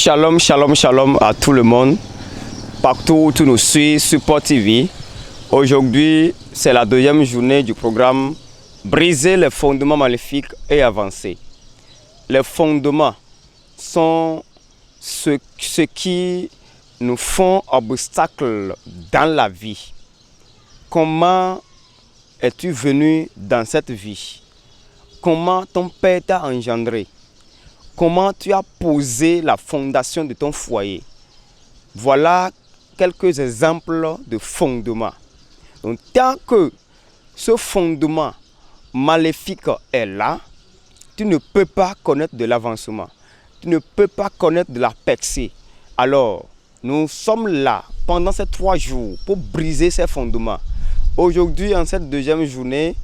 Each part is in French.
Shalom, shalom, shalom à tout le monde, partout où tu nous suis sur Port TV. Aujourd'hui, c'est la deuxième journée du programme Briser les fondements maléfiques et avancer. Les fondements sont ce qui nous font obstacle dans la vie. Comment es-tu venu dans cette vie? Comment ton père t'a engendré? Comment tu as posé la fondation de ton foyer? Voilà quelques exemples de fondements. Donc, tant que ce fondement maléfique est là, tu ne peux pas connaître de l'avancement. Tu ne peux pas connaître de la percée. Alors, nous sommes là pendant ces 3 jours pour briser ces fondements. Aujourd'hui, en cette deuxième journée,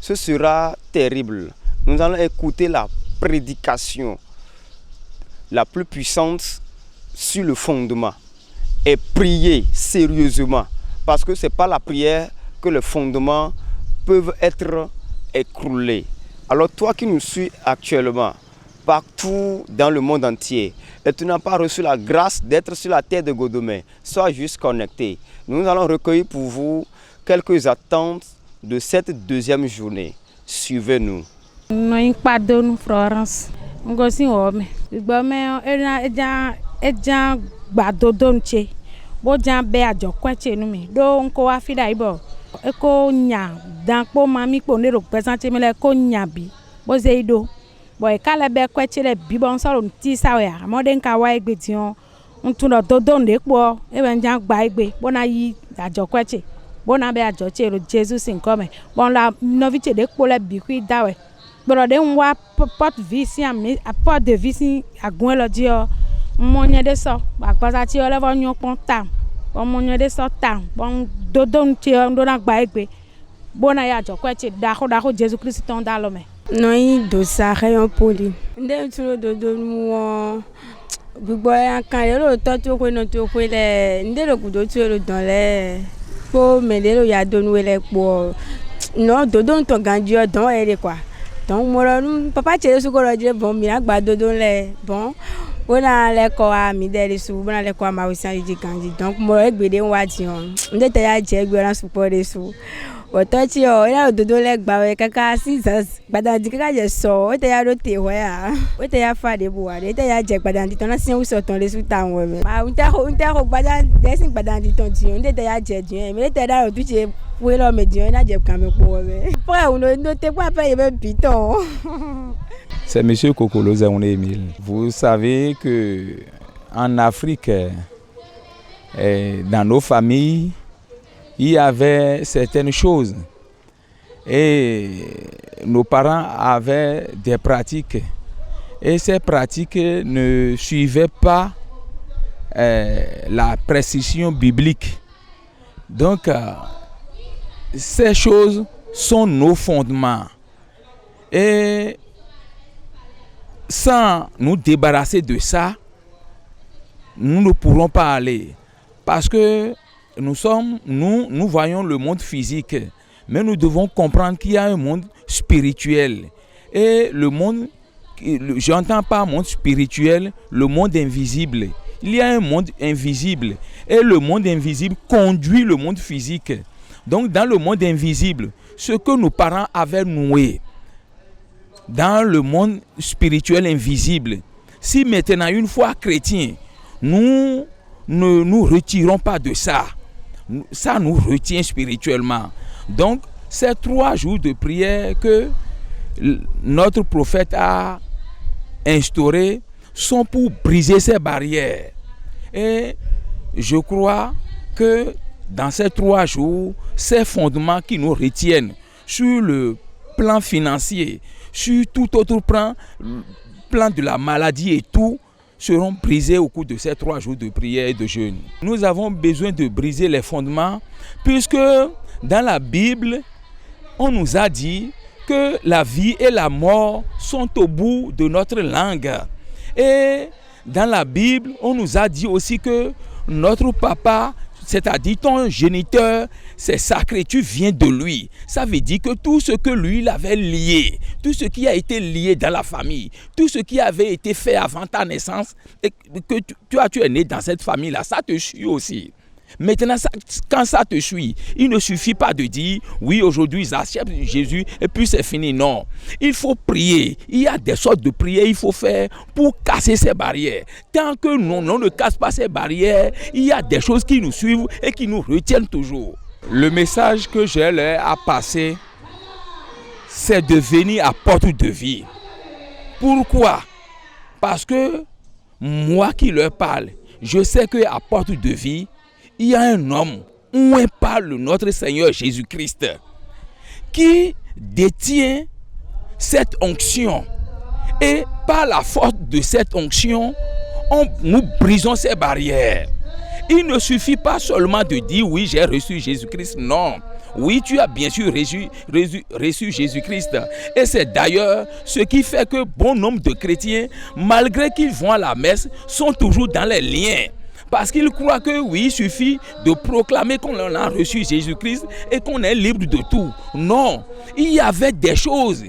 ce sera terrible. Nous allons écouter la prédication la plus puissante sur le fondement et prier sérieusement, parce que ce n'est pas la prière que les fondements peuvent être écroulés. Alors toi qui nous suis actuellement partout dans le monde entier et tu n'as pas reçu la grâce d'être sur la terre de Godomé, sois juste connecté. Nous allons recueillir pour vous quelques attentes de cette deuxième journée. Suivez-nous. Pardon, Florence. Ngosi wome. Gbome ejan gbadodonche. Bo jan be ajo kweche nu mi. Do nko afida ibo. Eko nya dan po mami po ne ro presente mi le ko nya bi. Bo ze ido. Bo e kale be kweche le bi bon so ti sawe ya. Amode nka wa egbe ti on. Ntun do dodon de po. E ben jan gba egbe. Bo na yi ajo kweche. Bo na be ajo che ro Jesus nko me. Bon la novice de po le bi ku dawe. Brode nwa porte visi ami a porte de visi agun lo di o monye de so agbaza ti o le vo nyon pon tam bon monye de so tam bon dodon ti o ndo na gba egbe bona ya jo kweche da ko Jesus Christ ton da lo me no yin do sa rayon poli nde turo dodo mo gbogbo kan le lo to ti o ko no ti o ko le nde lo gudo ti o lo don le po me le lo ya donu le po no dodo to ganji o don ere kwa. Donc moi papa chere su ko roje bon mi agbado don le bon ona le ko a mi de su bona le ko a ma wisan ji kanji donc mo egbede wa ti on nde te ya je egbe ran support de su o to ti o ina ododo le gba we kaka scissors gbadan kaka je so o te ya ro te ho ya o te ya fa de bu wa de te ya je gbadan ton na sin wi so ton le su ta won me ma unta ko gbadan de sin gbadan ton ti o nde te ya je ju e mi le te da ro tu je oui, là, mais Dieu n'a pas me pourrir. Après, on ne t'es pas payé même piton. C'est Monsieur Kokolo Zaoune Emile. Vous savez que en Afrique, dans nos familles, il y avait certaines choses. Et nos parents avaient des pratiques. Et ces pratiques ne suivaient pas la précision biblique. Donc, ces choses sont nos fondements. Et sans nous débarrasser de ça, nous ne pourrons pas aller. Parce que nous voyons le monde physique, mais nous devons comprendre qu'il y a un monde spirituel. Et le monde, j'entends pas monde spirituel, le monde invisible. Il y a un monde invisible. Et le monde invisible conduit le monde physique. Donc dans le monde invisible, ce que nos parents avaient noué dans le monde spirituel invisible, si maintenant une fois chrétiens, nous ne nous retirons pas de ça, ça nous retient spirituellement. Donc ces 3 jours de prière que notre prophète a instaurés sont pour briser ces barrières. Et je crois que dans ces 3 jours, ces fondements qui nous retiennent sur le plan financier, sur tout autre plan de la maladie et tout, seront brisés au cours de ces 3 jours de prière et de jeûne. Nous avons besoin de briser les fondements puisque dans la Bible, on nous a dit que la vie et la mort sont au bout de notre langue. Et dans la Bible, on nous a dit aussi que notre papa c'est-à-dire ton géniteur, c'est sacré, tu viens de lui. Ça veut dire que tout ce que lui il avait lié, tout ce qui a été lié dans la famille, tout ce qui avait été fait avant ta naissance, et que tu es né dans cette famille-là, ça te suit aussi. Maintenant, quand ça te suit, il ne suffit pas de dire oui, aujourd'hui ils acceptent Jésus et puis c'est fini. Non, il faut prier. Il y a des sortes de prières qu'il faut faire pour casser ces barrières. Tant que on ne casse pas ces barrières, il y a des choses qui nous suivent et qui nous retiennent toujours. Le message que j'ai à passer, c'est de venir à Porte de Vie. Pourquoi? Parce que moi qui leur parle, je sais qu'à Porte de Vie, il y a un homme où parle notre Seigneur Jésus-Christ qui détient cette onction. Et par la force de cette onction, nous brisons ces barrières. Il ne suffit pas seulement de dire oui, j'ai reçu Jésus-Christ. Non. Oui, tu as bien sûr reçu Jésus-Christ. Et c'est d'ailleurs ce qui fait que bon nombre de chrétiens, malgré qu'ils vont à la messe, sont toujours dans les liens. Parce qu'ils croient que oui, il suffit de proclamer qu'on a reçu Jésus-Christ et qu'on est libre de tout. Non, il y avait des choses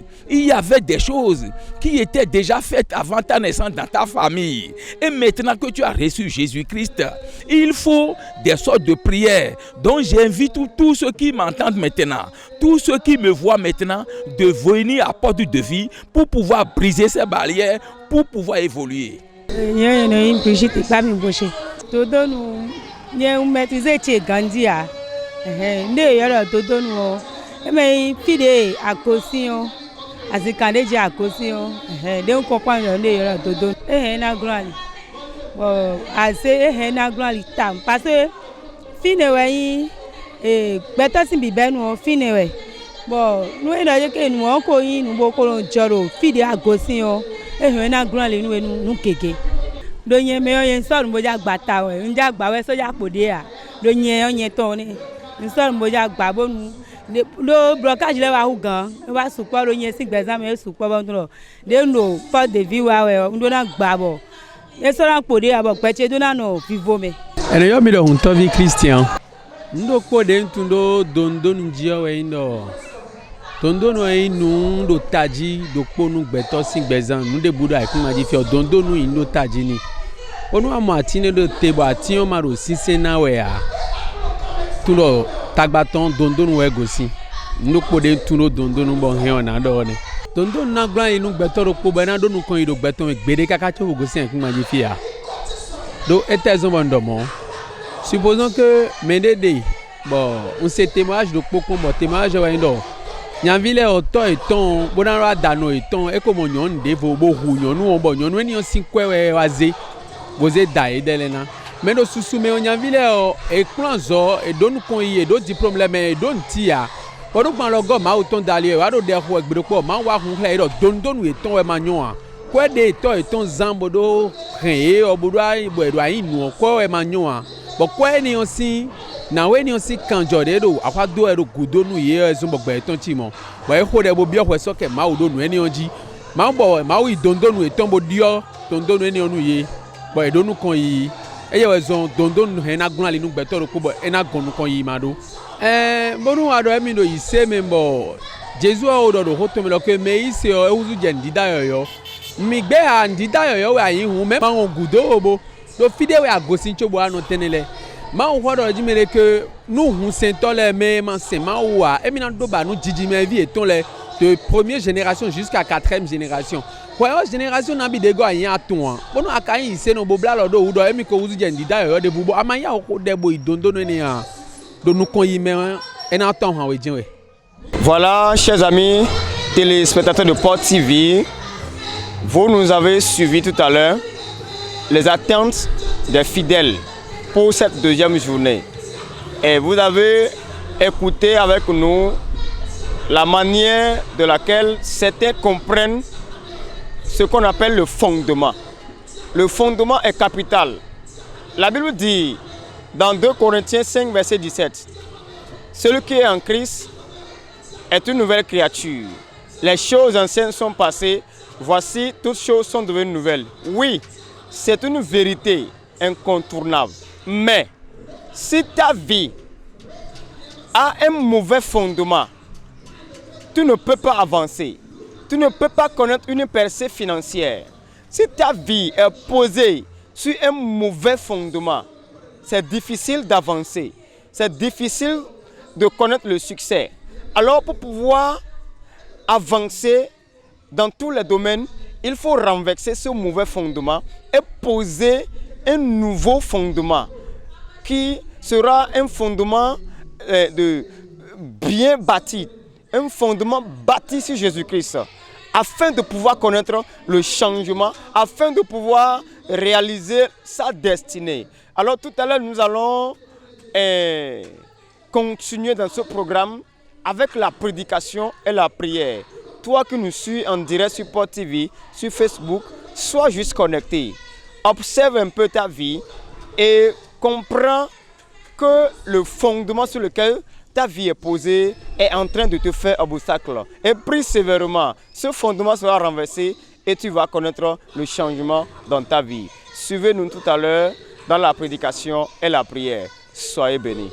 qui étaient déjà faites avant ta naissance dans ta famille. Et maintenant que tu as reçu Jésus-Christ, il faut des sortes de prières. Donc j'invite tous ceux qui m'entendent maintenant, tous ceux qui me voient maintenant, de venir à Porte de Vie pour pouvoir briser ces barrières, pour pouvoir évoluer. Todo nu nye maîtriser che gandia ne yoro todo nu eme fide akosi o azikande je akosi o de ko pa ne yoro todo na grali bo ase na grali tam parce que fine we beto sin bi benu fine we bo nu e na je ke nu o ko yin nu bo ko ron joro fide agosi o na grali nu keke donye me oyen so mboja gbata we nja gba we soja pode a donye oyen ton ni nso mboja gba bonu lo blocage le wa hu gan wa supo donye si exam e supo bon tro de no Porte de Vie wa we ndo na gba bo e so ran pode a bo peche do na no vivo me ene yo mi do hun to vi Christian ndo pode ntundo dondo njio we ndo dondo no e nu ndo taji do ponu gbeto si gbezan nu de budo aikun ma ji fi dondo nu ndo taji ni onu amo atine do tebo ati o maro sise na we a tulo tagbaton dondo nu we gosi ndo pode tuno dondo nu bo he ona do ne dondo na glan inu gbeto ro po na do nu kan ido gbeto me gbede kaka cho gosi aikun ma ji fi a do etezon bondo mo supposons que mendede bon on se témoignage do poko mo témoignage wa ndo nyanvile oto eton bonara dano eton e ko mo nyon de vo bo hu nyon nu bo nyon eni on sin kwewe waze boze dai delena meno susu me nyanvile o e klanzo e donu kon yi e do diplôme le me don tia odo gban logo ma oton dali e wa do de ho egbere po ma wa hun hle do donu eton we ma nyon a ko de eton zambo do ren e obodo ai bo edo ai nu ko we ma nyon a bo ko eni on sin na we ni on si kanjo de do akwa do ero gudo nu ye ezun gbogbo eton ti mo bo e ho de bo bi ohwe soke ma odo nu eni onji ma bo ma wi dondo nu eton bo dio dondo nu eni onu ye bo e do nu kan yi e ye wezon dondo nu he na gun ali nu gbeto ro ko bo e na gun nu kan yi ma do bonu ado emi do yi se me bo Jesu o do ho to me lo ke me yi se o ewuzu je ndida yoyo mi gbe a ndida yoyo we ayin hu me ma won gudo obo do fide we agosin chobo anu tenele ma o hodo jimere que nous hun sentole mais man se ma wa e mi na do ba nu jiji me vie eton le de première génération jusqu'à quatrième génération kwa génération na bi de go ayin atun bonu akayin ise no bo bla lodo udo e mi ko wuzu je ndida yo de bubo amaya o ko de bo idondo no ni a do nu kon yi me e na ton han we jin we. Voilà, chers amis téléspectateurs de Porte TV, vous nous avez suivi tout à l'heure les attentes des fidèles pour cette deuxième journée. Et vous avez écouté avec nous la manière de laquelle certains comprennent ce qu'on appelle le fondement. Le fondement est capital. La Bible dit dans 2 Corinthiens 5, verset 17, « Celui qui est en Christ est une nouvelle créature. Les choses anciennes sont passées, voici toutes choses sont devenues nouvelles. » Oui, c'est une vérité incontournable. Mais Si ta vie a un mauvais fondement, tu ne peux pas avancer. Tu ne peux pas connaître une percée financière. Si ta vie est posée sur un mauvais fondement, c'est difficile d'avancer. C'est difficile de connaître le succès. Alors pour pouvoir avancer dans tous les domaines, il faut renverser ce mauvais fondement et poser un nouveau fondement qui sera un fondement bien bâti, un fondement bâti sur Jésus-Christ, afin de pouvoir connaître le changement, afin de pouvoir réaliser sa destinée. Alors tout à l'heure, nous allons continuer dans ce programme avec la prédication et la prière. Toi qui nous suis en direct sur Port TV, sur Facebook, sois juste connecté. Observe un peu ta vie et comprends que le fondement sur lequel ta vie est posée est en train de te faire obstacle. Et prie sévèrement, ce fondement sera renversé et tu vas connaître le changement dans ta vie. Suivez-nous tout à l'heure dans la prédication et la prière. Soyez bénis.